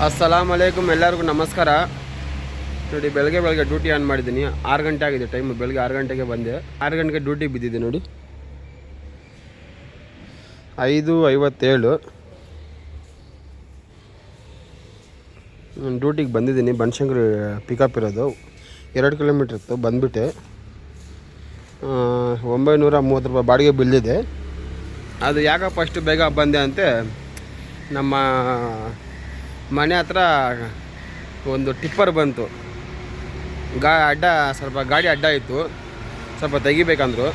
ಅಸ್ಸಲಾಮ್ ಅಲೈಕುಮ್, ಎಲ್ಲರಿಗೂ ನಮಸ್ಕಾರ. ನೋಡಿ, ಬೆಳಗ್ಗೆ ಡ್ಯೂಟಿ ಆನ್ ಮಾಡಿದ್ದೀನಿ. 6 ಗಂಟೆ ಆಗಿದೆ ಟೈಮು. ಬೆಳಗ್ಗೆ 6 ಗಂಟೆಗೆ ಬಂದೆ. 6 ಗಂಟೆಗೆ ಡ್ಯೂಟಿಗೆ ಬಿದ್ದಿದ್ದೆ. ನೋಡಿ, 5:57 ಡ್ಯೂಟಿಗೆ ಬಂದಿದ್ದೀನಿ. ಬನಶಂಕರಿ ಪಿಕಪ್ ಇರೋದು 2 ಕಿಲೋಮೀಟ್ರ್ ಇತ್ತು. ಬಂದುಬಿಟ್ಟೆ. 930 ರೂಪಾಯಿ ಬಾಡಿಗೆ ಬಿಲ್ಲಿದೆ. ಅದು ಯಾಕಪ್ಪ ಅಷ್ಟು ಬೇಗ ಬಂದೆ ಅಂತೆ, ನಮ್ಮ ಮನೆ ಹತ್ರ ಒಂದು ಟಿಪ್ಪರ್ ಬಂತು. ಸ್ವಲ್ಪ ಗಾಡಿ ಅಡ್ಡ ಇತ್ತು, ಸ್ವಲ್ಪ ತೆಗಿಬೇಕಂದ್ರು.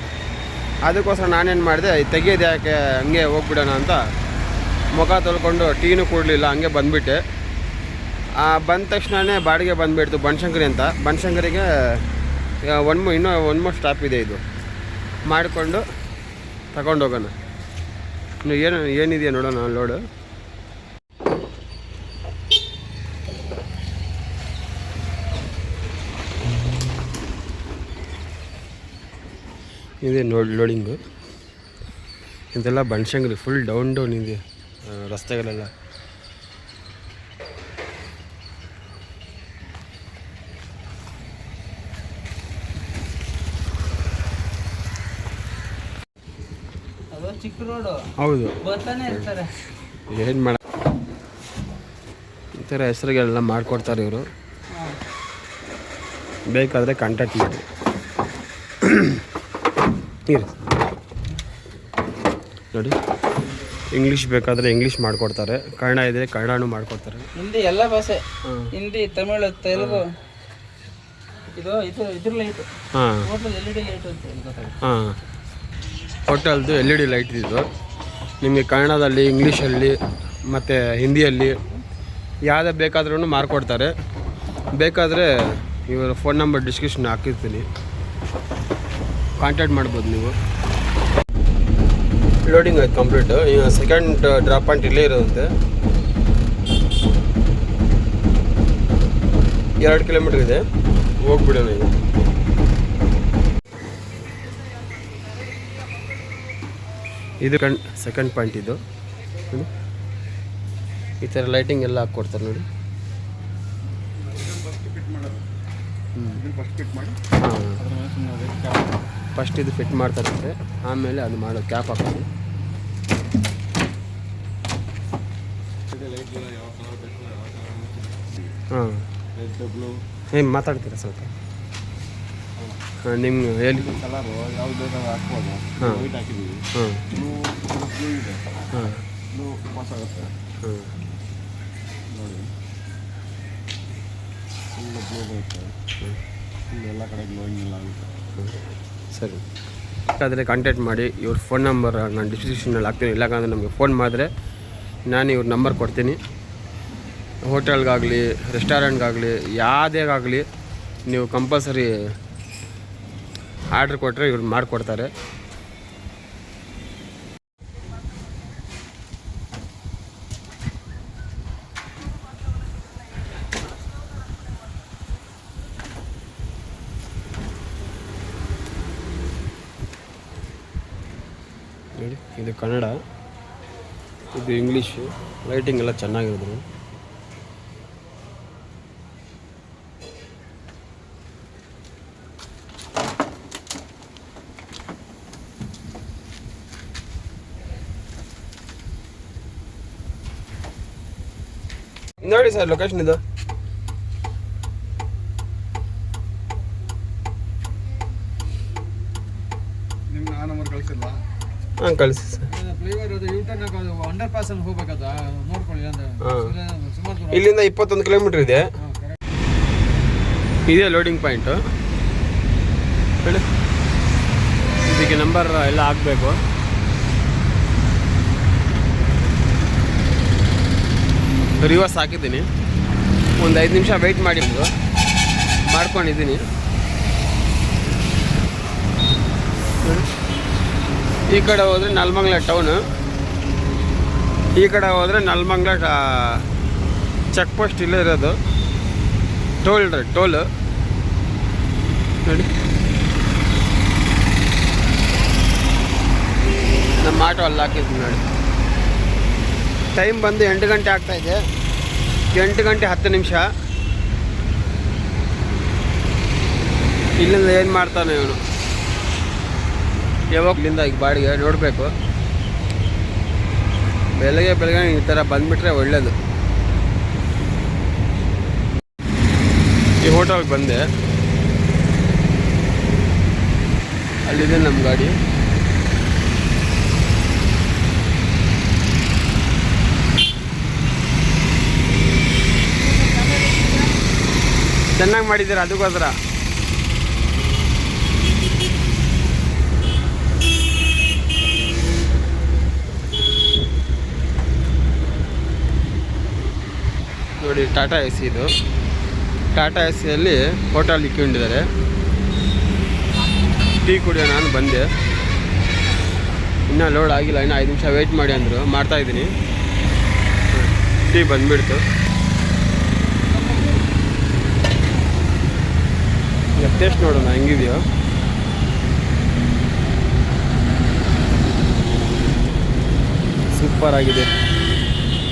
ಅದಕ್ಕೋಸ್ಕರ ನಾನೇನು ಮಾಡಿದೆ, ತೆಗಿಯೋದು ಯಾಕೆ, ಹಂಗೆ ಹೋಗ್ಬಿಡೋಣ ಅಂತ ಮುಖ ತೊಳ್ಕೊಂಡು ಟೀನೂ ಕೊಡಲಿಲ್ಲ, ಹಂಗೆ ಬಂದುಬಿಟ್ಟೆ. ಬಂದ ತಕ್ಷಣವೇ ಬಾಡಿಗೆ ಬಂದುಬಿಡ್ತು ಬನಶಂಕರಿ ಅಂತ. ಬನಶಂಕರಿಗೆ ಇನ್ನೂ ಒನ್ ಮೋರ್ ಸ್ಟಾಪ್ ಇದೆ. ಇದು ಮಾಡಿಕೊಂಡು ತಗೊಂಡೋಗೋಣ. ಇನ್ನು ಏನಿದೆಯಾ ನೋಡೋಣ ಲೋಡು. ಇದೆ ಲೋಡಿಂಗು. ಇದೆಲ್ಲ ಬನಶಂಕರಿ ಫುಲ್ ಡೌನ್ ಇದೆ ರಸ್ತೆಗಳೆಲ್ಲ. ಚಿಕ್ಕ ರೋಡು. ಹೌದು, ಬರ್ತಾನೆ ಇರ್ತಾರೆ. ಏನು ಮಾಡ, ಈ ಥರ ಹೆಸರುಗಳೆಲ್ಲ ಮಾಡಿಕೊಡ್ತಾರೆ ಇವರು. ಬೇಕಾದರೆ ಕಾಂಟ್ಯಾಕ್ಟ್ ಮಾಡಿ. ನೋಡಿ, ಇಂಗ್ಲೀಷ್ ಬೇಕಾದರೆ ಇಂಗ್ಲೀಷ್ ಮಾಡಿಕೊಡ್ತಾರೆ, ಕನ್ನಡ ಇದ್ದರೆ ಕನ್ನಡನೂ ಮಾಡಿಕೊಡ್ತಾರೆ. ಹಿಂದಿ ಎಲ್ಲ ಭಾಷೆ, ಹಿಂದಿ, ತಮಿಳು, ತೆಲುಗು. ಇದ್ರ ಲೈಟು. ಹಾಂ, ಹೋಟೆಲ್ LED ಲೈಟು ಅಂತ. ಹಾಂ, ಹೋಟೆಲ್ದು LED ಲೈಟ್ ಇದು. ನಿಮಗೆ ಕನ್ನಡದಲ್ಲಿ, ಇಂಗ್ಲೀಷಲ್ಲಿ ಮತ್ತು ಹಿಂದಿಯಲ್ಲಿ ಯಾವುದೇ ಬೇಕಾದ್ರೂ ಮಾಡಿಕೊಡ್ತಾರೆ. ಬೇಕಾದರೆ ಇವರ ಫೋನ್ ನಂಬರ್ ಡಿಸ್ಕ್ರಿಪ್ಷನ್ ಹಾಕಿರ್ತೀನಿ, ಕಾಂಟ್ಯಾಕ್ಟ್ ಮಾಡ್ಬೋದು ನೀವು. ಲೋಡಿಂಗ್ ಆಯ್ತು ಕಂಪ್ಲೀಟು. ಈಗ ಸೆಕೆಂಡ್ ಡ್ರಾಪ್ ಪಾಯಿಂಟ್ ಇಲ್ಲೇ ಇರೋದಂತೆ. 2 ಕಿಲೋಮೀಟ್ರ್ ಇದೆ, ಹೋಗ್ಬಿಡೋಣ ಈಗ. ಇದು ಸೆಕೆಂಡ್ ಪಾಯಿಂಟ್. ಇದು ನೋಡಿ, ಈ ಥರ ಲೈಟಿಂಗ್ ಎಲ್ಲ ಹಾಕ್ಕೊಡ್ತಾರೆ ನೋಡಿ. ಫಸ್ಟ್ ಇದು ಫಿಟ್ ಮಾಡ್ತಾರಂತೆ, ಆಮೇಲೆ ಅದು ಮಾಡೋ ಕ್ಯಾಪ್ ಹಾಕೋದು. ಹಾಂ, ಏನು ಮಾತಾಡ್ತೀರಾ ಸ್ವಲ್ಪ? ಹಾಂ, ನಿಮ್ಗೆ ಹೇಳಿ. ಕಲರು ಯಾವ್ದು ಬೇಕಾದ್ರೂ ಹಾಕ್ಬೋದು. ಹಾಂ, ವೈಟ್ ಹಾಕಿದ್ದೀವಿ. ಹಾಂ, ಬ್ಲೂ ಇದೆ. ಹಾಂ, ಬ್ಲೂ ಪಾಸ್ ಆಗುತ್ತೆ. ಹಾಂ, ನೋಡಿ, ಫುಲ್ ಬ್ಲೂ ಬರುತ್ತೆ. ಫುಲ್ ಎಲ್ಲ ಕಡೆ ಗ್ಲೋಯಿಂಗ್ ಎಲ್ಲ ಆಗುತ್ತೆ. ಸರಿ, ಬೇಕಾದರೆ ಕಾಂಟ್ಯಾಕ್ಟ್ ಮಾಡಿ. ಇವ್ರ ಫೋನ್ ನಂಬರ್ ನಾನು ಡಿಸ್ಕ್ರಿಪ್ಷನಲ್ಲಿ ಹಾಕ್ತೀನಿ. ಇಲ್ಲಾಂದರೆ ನಮಗೆ ಫೋನ್ ಮಾಡಿದ್ರೆ ನಾನು ಇವ್ರ ನಂಬರ್ ಕೊಡ್ತೀನಿ. ಹೋಟೆಲ್ಗಾಗಲಿ, ರೆಸ್ಟೋರೆಂಟ್ಗಾಗಲಿ, ಯಾವುದೇ ನೀವು ಕಂಪಲ್ಸರಿ ಆರ್ಡ್ರ್ ಕೊಟ್ಟರೆ ಇವ್ರು ಮಾಡಿಕೊಡ್ತಾರೆ. ನೋಡಿ, ಇದು ಕನ್ನಡ, ಇದು ಇಂಗ್ಲೀಷು. ಲೈಟಿಂಗ್ ಎಲ್ಲ ಚೆನ್ನಾಗಿರೋದು. ನೋಡಿ ಸರ್, ಲೊಕೇಶನ್ ಇದು. ನಿಮ್ಮ ಆ ನಂಬರ್ ಕಳಿಸಿಲ್ಲ? ಹಾಂ, ಕಳಿಸಿ ಸರ್. ಫ್ಲೇವರ್ ಅದು ಯೂಟರ್ನ್ ಅಂಡರ್ ಪಾಸ್ ಅಲ್ಲಿ ಹೋಗ್ಬೇಕದ, ನೋಡ್ಕೊಳ್ಳಿ ಅಂದ್ರೆ. ಇಲ್ಲಿಂದ 21 ಕಿಲೋಮೀಟ್ರ್ ಇದೆ. ಇದೇ ಲೋಡಿಂಗ್ ಪಾಯಿಂಟು. ಹೇಳಿ, ಇದಕ್ಕೆ ನಂಬರ್ ಎಲ್ಲ ಹಾಕಬೇಕು. ರಿವರ್ಸ್ ಹಾಕಿದ್ದೀನಿ. ಒಂದು 5 ನಿಮಿಷ ವೆಯ್ಟ್ ಮಾಡ್ಕೊಂಡಿದ್ದೀನಿ. ಈ ಕಡೆ ಹೋದರೆ ನೆಲಮಂಗಲ ಟೌನು, ಈ ಕಡೆ ಹೋದರೆ ನೆಲಮಂಗಲ ಚೆಕ್ ಪೋಸ್ಟ್ ಇಲ್ಲೇ ಇರೋದು. ಟೋಲು ನೋಡಿ. ನಮ್ಮ ಆಟೋ ಅಲ್ಲಿ ಹಾಕಿದ್ವಿ ನೋಡಿ. ಟೈಮ್ ಬಂದು 8 ಗಂಟೆ ಆಗ್ತಾಯಿದೆ. 8 ಗಂಟೆ 10 ನಿಮಿಷ. ಇಲ್ಲಿಂದ ಏನು ಮಾಡ್ತಾನೆ ಇವನು, ಯಾವಾಗ ಇಲ್ಲಿಂದ ಈಗ ಬಾಡಿಗೆ ನೋಡಬೇಕು. ಬೆಳಗ್ಗೆ ಈ ಥರ ಬಂದುಬಿಟ್ರೆ ಒಳ್ಳೆಯದು. ಈ ಹೋಟೆಲ್ಗೆ ಬಂದೆ, ಅಲ್ಲಿದೆ ನಮ್ಮ ಗಾಡಿ. ಚೆನ್ನಾಗಿ ಮಾಡಿದ್ದೀರ, ಅದಕ್ಕೋಸ್ಕರ. ನೋಡಿ ಟಾಟಾ ಎ ಸಿ ಇದು. ಟಾಟಾ ಎ ಸಿಯಲ್ಲಿ ಹೋಟೆಲ್ ಇಕ್ಕೊಂಡಿದ್ದಾರೆ. ಟೀ ಕುಡಿಯೋಣ ನಾನು ಬಂದೆ, ಇನ್ನೂ ಲೋಡ್ ಆಗಿಲ್ಲ, ಇನ್ನೂ 5 ನಿಮಿಷ ವೆಯ್ಟ್ ಮಾಡಿ ಅಂದರು. ಮಾಡ್ತಾಯಿದ್ದೀನಿ. ಟೀ ಬಂದುಬಿಡ್ತು. ಈಗ ಟೇಸ್ಟ್ ನೋಡೋಣ ಹೆಂಗಿದೆಯೋ. ಸೂಪರ್ ಆಗಿದೆ,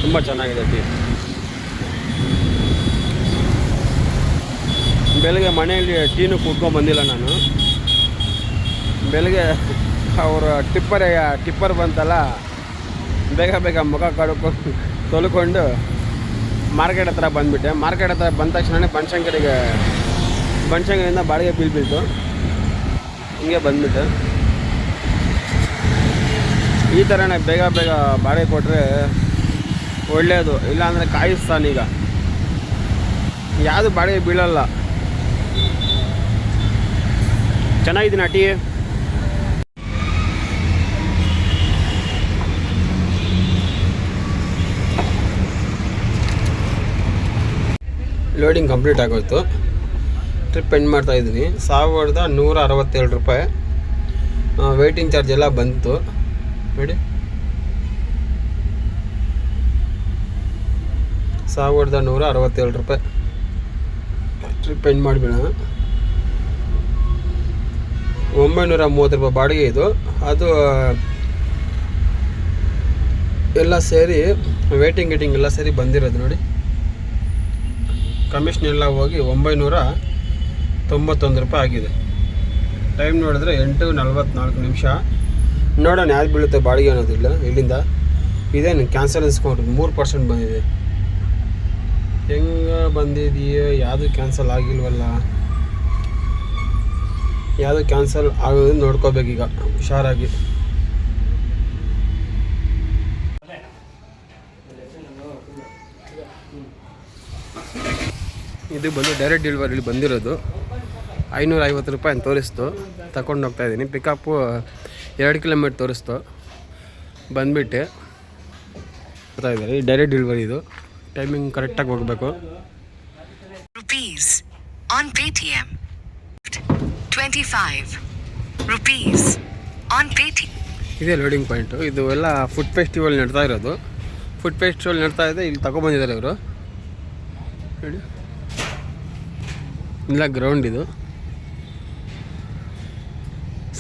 ತುಂಬ ಚೆನ್ನಾಗಿದೆ ಟೀ. ಬೆಳಗ್ಗೆ ಮನೆಯಲ್ಲಿ ಟೀನು ಕುಡ್ಕೊಂಡು ಬಂದಿಲ್ಲ ನಾನು. ಬೆಳಗ್ಗೆ ಅವರು ಟಿಪ್ಪರ್ ಬಂತಲ್ಲ, ಬೇಗ ಮುಖ ತೊಳ್ಕೊಂಡು ಮಾರ್ಕೆಟ್ ಹತ್ರ ಬಂದುಬಿಟ್ಟೆ. ಮಾರ್ಕೆಟ್ ಹತ್ರ ಬಂದ ತಕ್ಷಣ ಬನಶಂಕರಿಯಿಂದ ಬಾಡಿಗೆ ಬಿಲ್ ಬೀಳ್ತು. ಹಿಂಗೆ ಬಂದುಬಿಟ್ಟೆ. ಈ ಥರನೇ ಬೇಗ ಬಾಡಿಗೆ ಕೊಟ್ಟರೆ ಒಳ್ಳೆಯದು. ಇಲ್ಲಾಂದರೆ ಕಾಯಿಸ್ತಾನೀಗ, ಯಾವುದು ಬಾಡಿಗೆ ಬೀಳಲ್ಲ. ಚೆನ್ನಾಗಿದ್ದೀನಿ ಟೀ. ಲೋಡಿಂಗ್ ಕಂಪ್ಲೀಟ್ ಆಗೋಯ್ತು. ಟ್ರಿಪ್ ಎಂಡ್ ಮಾಡ್ತಾಯಿದ್ದೀನಿ. 1167 ರೂಪಾಯಿ. ವೆಯ್ಟಿಂಗ್ ಚಾರ್ಜ್ ಎಲ್ಲ ಬಂತು ನೋಡಿ. 1167 ರೂಪಾಯಿ. ಟ್ರಿಪ್ ಎಂಡ್ ಮಾಡಿಬಿಡೋಣ. 930 ರೂಪಾಯಿ ಬಾಡಿಗೆ ಇದು. ಅದು ಎಲ್ಲ ಸೇರಿ ವೇಟಿಂಗ್ ಎಲ್ಲ ಸೇರಿ ಬಂದಿರೋದು ನೋಡಿ. ಕಮಿಷನ್ ಎಲ್ಲ ಹೋಗಿ 991 ರೂಪಾಯಿ ಆಗಿದೆ. ಟೈಮ್ ನೋಡಿದ್ರೆ 8:44 ನಿಮಿಷ. ನೋಡೋಣ ಯಾರು ಬೀಳುತ್ತೆ ಬಾಡಿಗೆ ಅನ್ನೋದಿಲ್ಲ. ಇಲ್ಲಿಂದ ಇದೇನು ಕ್ಯಾನ್ಸಲ್ ಅನ್ಸ್ಕೊಂಡ್ರು 3% ಬಂದಿದೆ. ಹೆಂಗೆ ಬಂದಿದೆಯೋ, ಯಾವುದು ಕ್ಯಾನ್ಸಲ್ ಆಗಿಲ್ವಲ್ಲ. ಯಾವುದು ಕ್ಯಾನ್ಸಲ್ ಆಗೋದು ನೋಡ್ಕೋಬೇಕೀಗ ಹುಷಾರಾಗಿ. ಇದು ಬಂದು ಡೈರೆಕ್ಟ್ ಡೆಲಿವರಿಲಿ ಬಂದಿರೋದು. 550 ರೂಪಾಯಿ ಅಂತ ತೋರಿಸ್ತು. ತಗೊಂಡು ಹೋಗ್ತಾಯಿದ್ದೀನಿ. Pickup 2 kilometre ತೋರಿಸ್ತು. ಬಂದುಬಿಟ್ಟೆ ಬರ್ತಾಯಿದ್ದಾರೆ. ಈ ಡೈರೆಕ್ಟ್ ಡೆಲಿವರಿ ಇದು. ಟೈಮಿಂಗ್ ಕರೆಕ್ಟಾಗಿ ಹೋಗಬೇಕು. Rupees on Paytm 25 rupees on Paytm. ಇದೇ ಲೋಡಿಂಗ್ ಪಾಯಿಂಟು. ಇದು ಎಲ್ಲ ಫುಡ್ ಫೆಸ್ಟಿವಲ್ ನಡ್ತಾ ಇರೋದು. ಫುಡ್ ಫೆಸ್ಟಿವಲ್ ನಡ್ತಾ ಇದೆ. ಇಲ್ಲಿ ತಗೊಬಂದಿದ್ದಾರೆ ಇವರು ಹೇಳಿ. ಇಲ್ಲ ಗ್ರೌಂಡ್ ಇದು.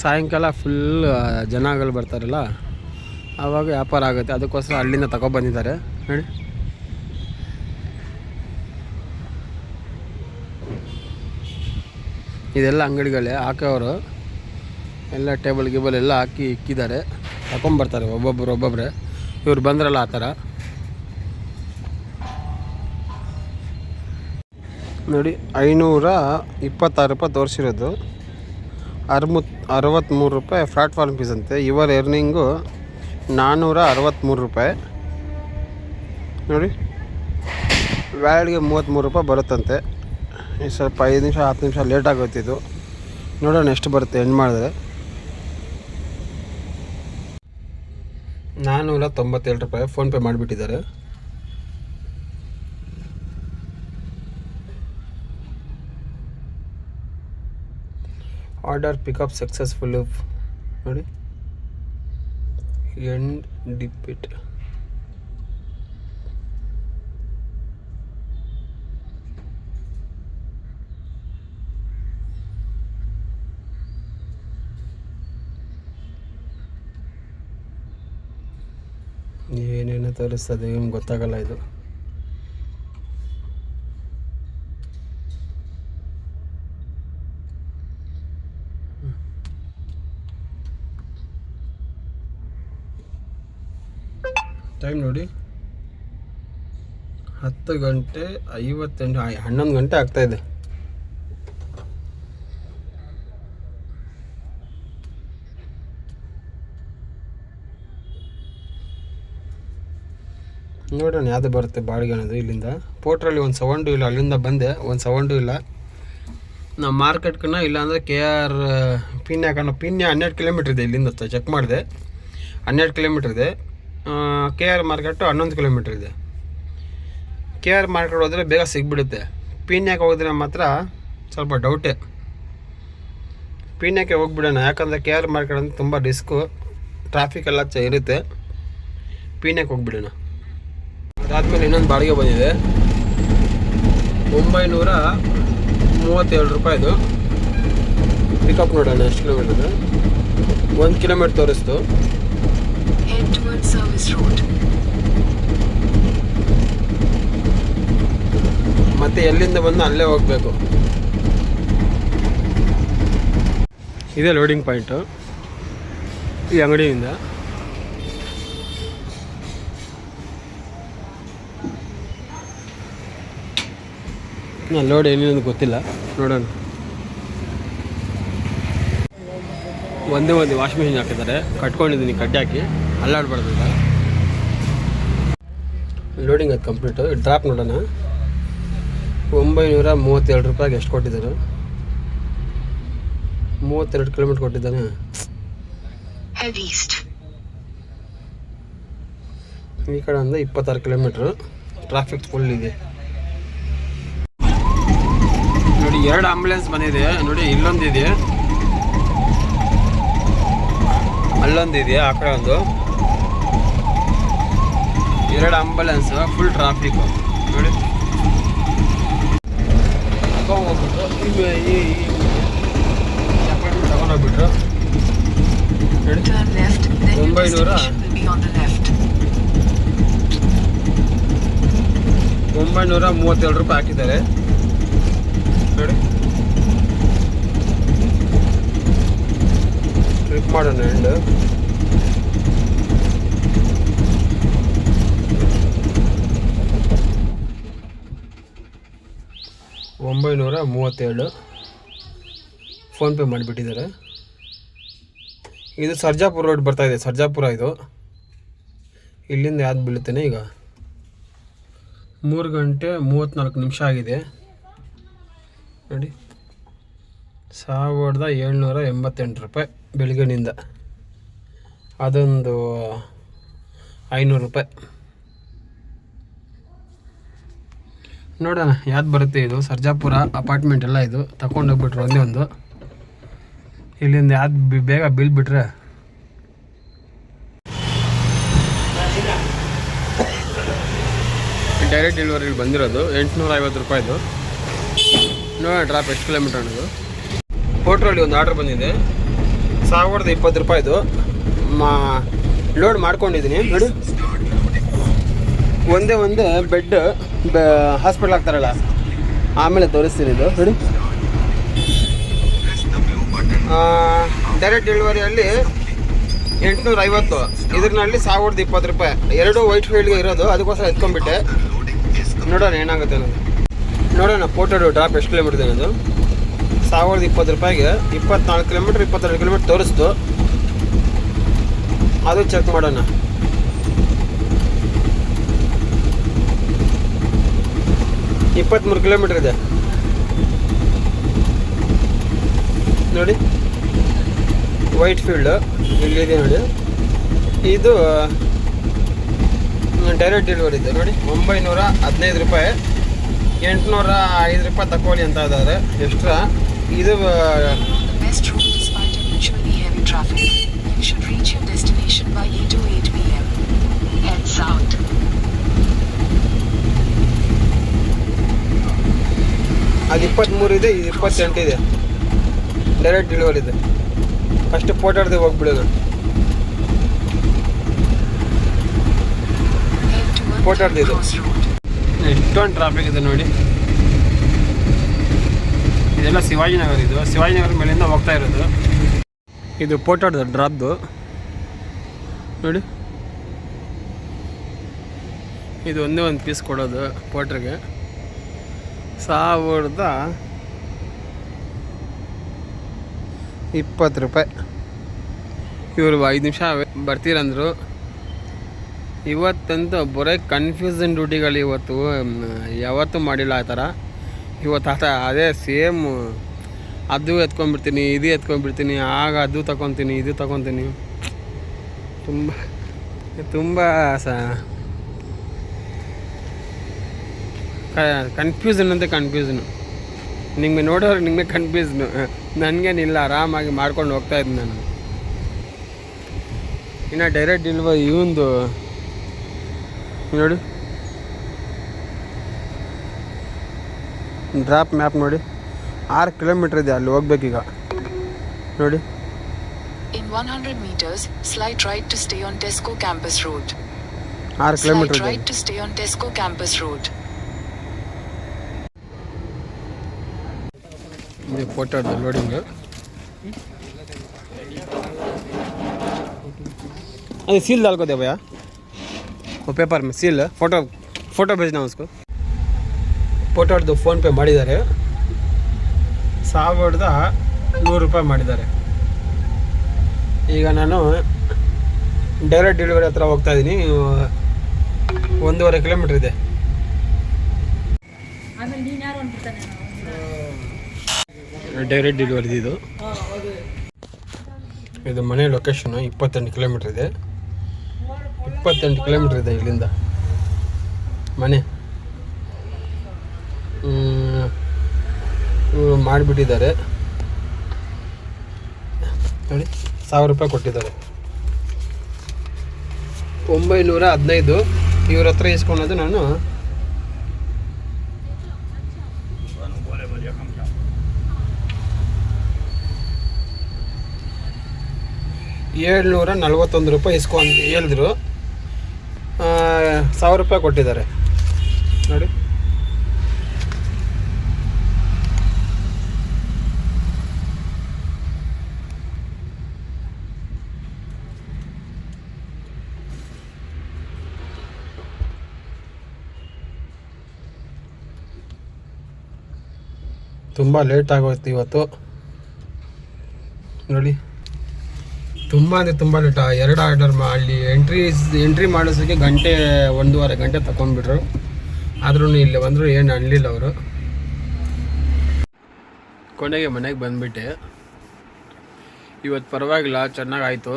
ಸಾಯಂಕಾಲ ಫುಲ್ ಜನಗಳು ಬರ್ತಾರಲ್ಲ, ಆವಾಗ ವ್ಯಾಪಾರ ಆಗುತ್ತೆ. ಅದಕ್ಕೋಸ್ಕರ ಅಲ್ಲಿಂದ ತಗೊಬಂದಿದ್ದಾರೆ ಹೇಳಿ. ಇದೆಲ್ಲ ಅಂಗಡಿಗಳೇ ಹಾಕೋರು. ಎಲ್ಲ ಟೇಬಲ್ ಗೀಬಲ್ ಎಲ್ಲ ಹಾಕಿ ಇಕ್ಕಿದ್ದಾರೆ. ತಗೊಂಬರ್ತಾರೆ ಒಬ್ಬೊಬ್ಬರೇ. ಇವ್ರು ಬಂದ್ರಲ್ಲ ಆ ಥರ ನೋಡಿ. 526 ರೂಪಾಯಿ ತೋರಿಸಿರೋದು. 63 ರೂಪಾಯಿ ಪ್ಲಾಟ್ಫಾರ್ಮ್ ಫೀಸ್ ಅಂತೆ. ಇವರ ಎರ್ನಿಂಗು 463 ರೂಪಾಯಿ ನೋಡಿ. ವ್ಯಾಲ್ಡ್ಗೆ 33 ರೂಪಾಯಿ ಬರುತ್ತಂತೆ. ಸ್ವಲ್ಪ 5 ನಿಮಿಷ 10 ನಿಮಿಷ ಲೇಟ್ ಆಗೋಯ್ತಿದ್ದು. ನೋಡೋಣ ಎಷ್ಟು ಬರುತ್ತೆ ಎಂಡ್ ಮಾಡಿದ್ರೆ. 497 ರೂಪಾಯಿ ಫೋನ್ಪೇ ಮಾಡಿಬಿಟ್ಟಿದ್ದಾರೆ. ಆರ್ಡರ್ ಪಿಕಪ್ ಸಕ್ಸಸ್ಫುಲ್ ನೋಡಿ. ಎಂಡ್ ಡಿಪಿಟ್. ಏನೇನೋ ತೋರಿಸ್ತದೆ, ಏನು ಗೊತ್ತಾಗಲ್ಲ ಇದು. ಟೈಮ್ ನೋಡಿ 10:58 11 ಗಂಟೆ ಆಗ್ತಾಯಿದೆ. ನೋಡೋಣ ಯಾವುದು ಬರುತ್ತೆ ಬಾಡಿಗೆ ಅನ್ನೋದು. ಇಲ್ಲಿಂದ ಪೋಟ್ರಲ್ಲಿ ಒಂದು ಸೌಂಡು ಇಲ್ಲ, ಅಲ್ಲಿಂದ ಬಂದೆ ಒಂದು ಸೌಂಡು ಇಲ್ಲ. ನಾವು ಮಾರ್ಕೆಟ್ಕನ್ನ ಇಲ್ಲಾಂದರೆ KR ಪಿನ್ಯಾಕ ಪಿನ್ಯ 12 ಕಿಲೋಮೀಟ್ರ್ ಇದೆ ಇಲ್ಲಿಂದ. ಚೆಕ್ ಮಾಡಿದೆ 12 ಕಿಲೋಮೀಟ್ರ್ ಇದೆ. KR ಮಾರ್ಕೆಟು 11 ಕಿಲೋಮೀಟ್ರ್ ಇದೆ. KR ಮಾರ್ಕೆಟ್ ಹೋದರೆ ಬೇಗ ಸಿಗ್ಬಿಡುತ್ತೆ. ಪಿನ್ಯಾಕ ಹೋದರೆ ಮಾತ್ರ ಸ್ವಲ್ಪ ಡೌಟೇ. ಪಿನ್ಯಾಕೆ ಹೋಗ್ಬಿಡೋಣ, ಯಾಕಂದರೆ KR ಮಾರ್ಕೆಟ್ ಅಂದರೆ ತುಂಬ ರಿಸ್ಕು, ಟ್ರಾಫಿಕ್ ಎಲ್ಲ ಇರುತ್ತೆ. ಪಿನ್ಯಾಕೆ ಹೋಗ್ಬಿಡೋಣ. ಅದಾದಮೇಲೆ ಇನ್ನೊಂದು ಬಾಡಿಗೆ ಬಂದಿದೆ 937 ರೂಪಾಯಿದು. ಪಿಕಪ್ ನೋಡೋಣ ಎಷ್ಟು ಕಿಲೋಮೀಟ್ರ್. 1 ಕಿಲೋಮೀಟ್ರ್ ತೋರಿಸ್ತು. Head towards Service Road. ಮತ್ತೆ ಎಲ್ಲಿಂದ ಬಂದು ಅಲ್ಲೇ ಹೋಗಬೇಕು. ಇದೇ ಲೋಡಿಂಗ್ ಪಾಯಿಂಟು ಈ ಅಂಗಡಿಯಿಂದ. ಲೋಡ್ ಏನೇನು ಗೊತ್ತಿಲ್ಲ, ನೋಡೋಣ. ಒಂದೇ ವಾಷಿಂಗ್ ಮಿಷಿನ್ ಹಾಕಿದ್ದಾರೆ, ಕಟ್ಕೊಂಡಿದ್ದೀನಿ ಕಡ್ಡಿ ಹಾಕಿ, ಅಲ್ಲಾಡ್ಬಾರ್ದು. ಲೋಡಿಂಗ್ ಅದು ಕಂಪ್ಲೀಟು. ಡ್ರಾಪ್ ನೋಡೋಣ. 937 ರೂಪಾಯಿಗೆ ಎಷ್ಟು ಕೊಟ್ಟಿದ್ದಾರೆ? 32 ಕಿಲೋಮೀಟ್ರ್ ಕೊಟ್ಟಿದ್ದಾನೆ. Head east. ಈ ಕಡೆ ಅಂದರೆ 26 ಕಿಲೋಮೀಟ್ರು. ಟ್ರಾಫಿಕ್ ಫುಲ್ ಇದೆ ನೋಡಿ. 2 ಆಂಬುಲೆನ್ಸ್ ಬಂದಿದೆ ನೋಡಿ. ಇಲ್ಲೊಂದಿದೆ, ಅಲ್ಲೊಂದಿದೆ, ಆ ಕಡೆ ಒಂದು. 2 ಆಂಬುಲೆನ್ಸ್, ಫುಲ್ ಟ್ರಾಫಿಕ್ಕು ನೋಡಿ. ಹೋಗ್ಬಿಟ್ಟು ಈ ಅಪಾರ್ಟ್ಮೆಂಟ್ ತಗೊಂಡೋಗ್ಬಿಟ್ರು ನೋಡಿ. 937 ರೂಪಾಯಿ ಹಾಕಿದ್ದಾರೆ ನೋಡಿ. ಟ್ರಿಪ್ ಮಾಡೋಣ ಎಂಡ್. $937 ಫೋನ್ಪೇ ಮಾಡಿಬಿಟ್ಟಿದ್ದಾರೆ. ಇದು ಸರ್ಜಾಪುರ ರೋಡ್ ಬರ್ತಾಯಿದೆ, ಸರ್ಜಾಪುರ ಇದು. ಇಲ್ಲಿಂದ ಯಾವ್ದು ಬೀಳುತ್ತೇನೆ ಈಗ. 3:34 ಆಗಿದೆ ನೋಡಿ. 1788 ರೂಪಾಯಿ ಬೆಳಗ್ಗೆನಿಂದ. ಅದೊಂದು 500 ರೂಪಾಯಿ. ನೋಡೋಣ ಯಾವ್ದು ಬರುತ್ತೆ. ಇದು ಸರ್ಜಾಪುರ ಅಪಾರ್ಟ್ಮೆಂಟ್ ಎಲ್ಲ ಇದು ತಗೊಂಡೋಗ್ಬಿಟ್ರು ಒಂದೇ ಒಂದು. ಇಲ್ಲಿಂದ ಯಾವ್ದು ಬೇಗ ಬಿಲ್ ಬಿಟ್ರೆ. ಡೈರೆಕ್ಟ್ ಡೆಲಿವರಿಗೆ ಬಂದಿರೋದು 850 ರೂಪಾಯಿದು. ನೋಡೋಣ ಡ್ರಾಪ್ ಎಷ್ಟು ಕಿಲೋಮೀಟ್ರ್ ಅನ್ನೋದು. ಹೋಟ್ರಲ್ಲಿ ಒಂದು ಆರ್ಡ್ರ್ ಬಂದಿದೆ 1020 ರೂಪಾಯಿದು. ಲೋಡ್ ಮಾಡ್ಕೊಂಡಿದ್ದೀನಿ ನೋಡಿ. ಒಂದೇ ಬೆಡ್ ಹಾಸ್ಪಿಟ್ಲ್ ಹಾಕ್ತಾರಲ್ಲ, ಆಮೇಲೆ ತೋರಿಸ್ತೀನಿ ಇದು ನೋಡಿ. ಡೈರೆಕ್ಟ್ ಡೆಲಿವರಿಯಲ್ಲಿ 850, ಇದರಲ್ಲಿ 1020 ರೂಪಾಯಿ. 2 ವೈಟ್ ಫೀಲ್ಡ್ಗೆ ಇರೋದು, ಅದಕ್ಕೋಸ್ಕರ ಎತ್ಕೊಂಡ್ಬಿಟ್ಟೆ. ನೋಡೋಣ ಏನಾಗುತ್ತೆ ಅನ್ನೋದು. ನೋಡೋಣ ಫೋಟೋ ಡ್ರಾಪ್ ಎಷ್ಟು ಕಿಲೋಮೀಟ್ರ್ ಇದೆ ಅನ್ನೋದು. 1020 ರೂಪಾಯಿಗೆ 24 ಕಿಲೋಮೀಟ್ರ್ 22 ಕಿಲೋಮೀಟ್ರ್ ತೋರಿಸ್ತು. ಅದು ಚೆಕ್ ಮಾಡೋಣ. $23 ಕಿಲೋಮೀಟ್ರ್ ಇದೆ ನೋಡಿ. ವೈಟ್ ಫೀಲ್ಡು ಇಲ್ಲಿದೆ ನೋಡಿ. ಇದು ಡೈರೆಕ್ಟ್ ಡೆಲಿವರಿ ಇದೆ ನೋಡಿ. 915 ರೂಪಾಯಿ. 805 ರೂಪಾಯಿ ತಗೊಳ್ಳಿ ಅಂತ ಇದ್ದಾರೆ ಎಕ್ಸ್ಟ್ರಾ. ಇದು Best route despite unusually heavy traffic. You should reach your destination by 8 to 8 p.m. Head south. ಅದು 23 ಇದೆ, ಇದು 28 ಇದೆ. ಡೈರೆಕ್ಟ್ ಡೆಲಿವರಿ ಇದೆ. ಫಸ್ಟ್ ಪೋಟಾಡ್ದೆ ಹೋಗ್ಬಿಡೋದು. ಪೋಟಾಡ್ದೆ ಇದು. ಎಷ್ಟೊಂದು ಟ್ರಾಫಿಕ್ ಇದೆ ನೋಡಿ. ಇದೆಲ್ಲ ಶಿವಾಜಿನಗರ. ಇದು ಶಿವಾಜಿನಗರ ಮೇಲಿಂದ ಹೋಗ್ತಾ ಇರೋದು. ಇದು ಪೋಟಾಡ್ದು ಡ್ರಾಪ್ದು ನೋಡಿ. ಇದು ಒಂದೇ ಒಂದು ಪೀಸ್ ಕೊಡೋದು ಪೋಟ್ರಿಗೆ 1020 ರೂಪಾಯಿ. ಇವರು 5 ನಿಮಿಷ ಬರ್ತೀರಂದರು. ಇವತ್ತಂತೂ ಬರೀ ಕನ್ಫ್ಯೂಸನ್ ಡ್ಯೂಟಿಗಳು ಇವತ್ತು. ಯಾವತ್ತೂ ಮಾಡಿಲ್ಲ ಆ ಥರ. ಇವತ್ತು ಅದೇ ಸೇಮ್, ಅದು ಎತ್ಕೊಂಡ್ಬಿಡ್ತೀನಿ, ಇದು ಎತ್ಕೊಂಡ್ಬಿಡ್ತೀನಿ, ಆಗ ಅದು ತಗೊತೀನಿ, ಇದು ತಗೊತೀನಿ. ತುಂಬ ಕನ್ಫ್ಯೂಸನ್ ಅಂತ ಕನ್ಫ್ಯೂಸನು. ನಿಮಗೆ ನೋಡೋರು ನಿಮಗೆ ಕನ್ಫ್ಯೂಸ್ನು, ನನಗೇನಿಲ್ಲ, ಆರಾಮಾಗಿ ಮಾಡ್ಕೊಂಡು ಹೋಗ್ತಾಯಿದ್ದೀನಿ ನಾನು. ಇನ್ನು ಡೈರೆಕ್ಟ್ ಇಲ್ವ ಇವಂದು ನೋಡಿ, ಡ್ರಾಪ್ ಮ್ಯಾಪ್ ನೋಡಿ, 6 ಕಿಲೋಮೀಟ್ರ್ ಇದೆ ಅಲ್ಲಿ ಹೋಗ್ಬೇಕೀಗ ನೋಡಿ. In 100 meters, slide right to stay on Tesco Campus Road. 6 kilometre Slide ಇದೆ. right to stay on Tesco Campus Road. ये फोटो लोडिंग अरे सील डाल को दे भैया वो पेपर में सील फोटो भेजना उसको. ಫೋಟೋದು ಫೋನ್ಪೇ ಮಾಡಿದ್ದಾರೆ. 1100 ರೂಪಾಯಿ ಮಾಡಿದ್ದಾರೆ. ಈಗ ನಾನು ಡೈರೆಕ್ಟ್ ಡೆಲಿವರಿ ಹತ್ರ ಹೋಗ್ತಾ ಇದ್ದೀನಿ. 1.5 ಕಿಲೋಮೀಟ್ರ್ ಇದೆ. ಡೈರೆಕ್ಟ್ ಡೆಲಿವರಿ ಇದು ಮನೆ ಲೊಕೇಶನ್ 28 ಕಿಲೋಮೀಟ್ರ್ ಇದೆ. 28 ಕಿಲೋಮೀಟ್ರ್ ಇದೆ ಇಲ್ಲಿಂದ ಮನೆ. ಮಾಡಿಬಿಟ್ಟಿದ್ದಾರೆ ನೋಡಿ. 1000 ರೂಪಾಯಿ ಕೊಟ್ಟಿದ್ದಾರೆ. 915 ಇವ್ರ ಹತ್ರ ಇಸ್ಕೊಳೋದು ನಾನು. ₹741 ಇಸ್ಕೊಂಡು ಹೇಳಿದ್ರು. 1000 ರೂಪಾಯಿ ಕೊಟ್ಟಿದ್ದಾರೆ ನೋಡಿ. ತುಂಬ ಲೇಟ್ ಆಗೋಯ್ತು ಇವತ್ತು ನೋಡಿ. ತುಂಬ ಅಂದರೆ ತುಂಬ ಲೇಟ್. 2 ಆರ್ಡರ್ ಅಲ್ಲಿ ಎಂಟ್ರಿ ಮಾಡಿಸೋಕ್ಕೆ 1.5 ಗಂಟೆ ತಗೊಂಡ್ಬಿಟ್ರು. ಆದ್ರೂ ಇಲ್ಲಿ ಬಂದರು ಏನು ಅನ್ನಲಿಲ್ಲ ಅವರು. ಕೊನೆಗೆ ಮನೆಗೆ ಬಂದುಬಿಟ್ಟೆ. ಇವತ್ತು ಪರವಾಗಿಲ್ಲ, ಚೆನ್ನಾಗಾಯಿತು.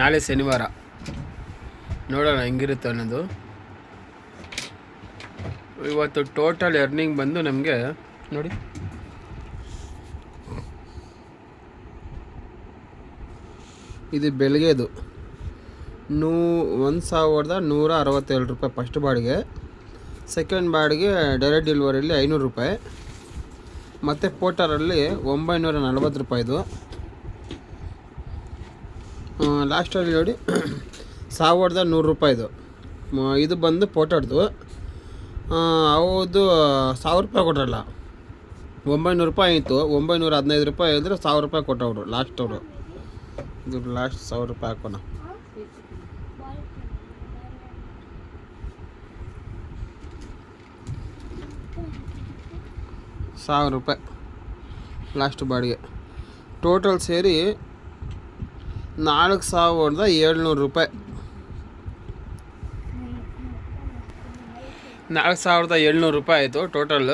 ನಾಳೆ ಶನಿವಾರ ನೋಡೋಣ ಹೆಂಗಿರುತ್ತೆ ಅನ್ನೋದು. ಇವತ್ತು ಟೋಟಲ್ ಎರ್ನಿಂಗ್ ಬಂದು ನಮಗೆ ನೋಡಿ, ಇದು ಬೆಳಗ್ಗೆದು 1167 ರೂಪಾಯಿ ಫಸ್ಟ್ ಬಾಡಿಗೆ. ಸೆಕೆಂಡ್ ಬಾಡಿಗೆ ಡೈರೆಕ್ಟ್ ಡೆಲಿವರಿಯಲ್ಲಿ 500 ರೂಪಾಯಿ. ಮತ್ತು ಪೋಟರಲ್ಲಿ 940 ರೂಪಾಯಿದು. ಲಾಸ್ಟಲ್ಲಿ ನೋಡಿ 1100 ರೂಪಾಯಿದು. ಇದು ಬಂದು ಪೋಟರ್ದು. ಹೌದು, 1000 ರೂಪಾಯಿ ಕೊಟ್ರಲ್ಲ. 900 ರೂಪಾಯಿ ಆಯಿತು. 915 ರೂಪಾಯಿ ಹೇಳಿದ್ರೆ 1000 ರೂಪಾಯಿ ಕೊಟ್ಟವರು ಲಾಸ್ಟ್ ಅವರು. ಇದು ಲಾಸ್ಟ್ 1000 ರೂಪಾಯಿ ಹಾಕೋಣ. ₹1000 ಲಾಸ್ಟ್ ಬಾಡಿಗೆ. ಟೋಟಲ್ ಸೇರಿ 4700 ರೂಪಾಯಿ. 4700 ರೂಪಾಯಿ ಆಯಿತು ಟೋಟಲ್.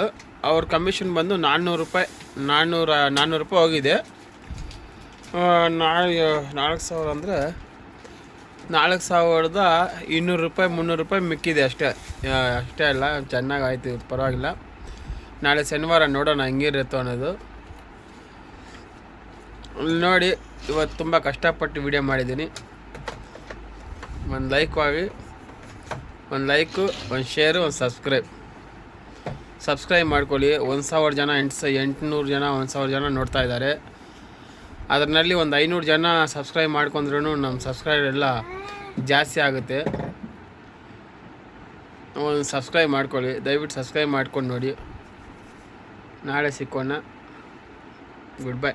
ಅವ್ರ ಕಮಿಷನ್ ಬಂದು 400 ರೂಪಾಯಿ. 400 ರೂಪಾಯಿ ಹೋಗಿದೆ. 4000 ಅಂದರೆ 4200 ರೂಪಾಯಿ 300 ರೂಪಾಯಿ ಮಿಕ್ಕಿದೆ ಅಷ್ಟೇ ಅಲ್ಲ. ಚೆನ್ನಾಗಾಯ್ತು, ಪರವಾಗಿಲ್ಲ. ನಾಳೆ ಶನಿವಾರ ನೋಡೋಣ ಹೆಂಗಿರುತ್ತೋ ಅನ್ನೋದು. ನೋಡಿ, ಇವತ್ತು ತುಂಬ ಕಷ್ಟಪಟ್ಟು ವಿಡಿಯೋ ಮಾಡಿದ್ದೀನಿ. ಒಂದು ಲೈಕು, ಒಂದು ಶೇರು, ಒಂದು ಸಬ್ಸ್ಕ್ರೈಬ್ ಮಾಡ್ಕೊಳ್ಳಿ. 1000 ಜನ 800 ಜನ 1000 ಜನ ನೋಡ್ತಾ ಇದ್ದಾರೆ. ಅದರಲ್ಲಿ ಒಂದು 500 ಜನ ಸಬ್ಸ್ಕ್ರೈಬ್ ಮಾಡ್ಕೊಂಡ್ರೂ ನಮ್ಮ ಸಬ್ಸ್ಕ್ರೈಬರ್ ಎಲ್ಲ ಜಾಸ್ತಿ ಆಗುತ್ತೆ. ಒಂದು ಸಬ್ಸ್ಕ್ರೈಬ್ ಮಾಡ್ಕೊಳ್ಳಿ, ದಯವಿಟ್ಟು ಸಬ್ಸ್ಕ್ರೈಬ್ ಮಾಡ್ಕೊಂಡು ನೋಡಿ. ನಾಳೆ ಸಿಕ್ಕೋಣ. Good bye.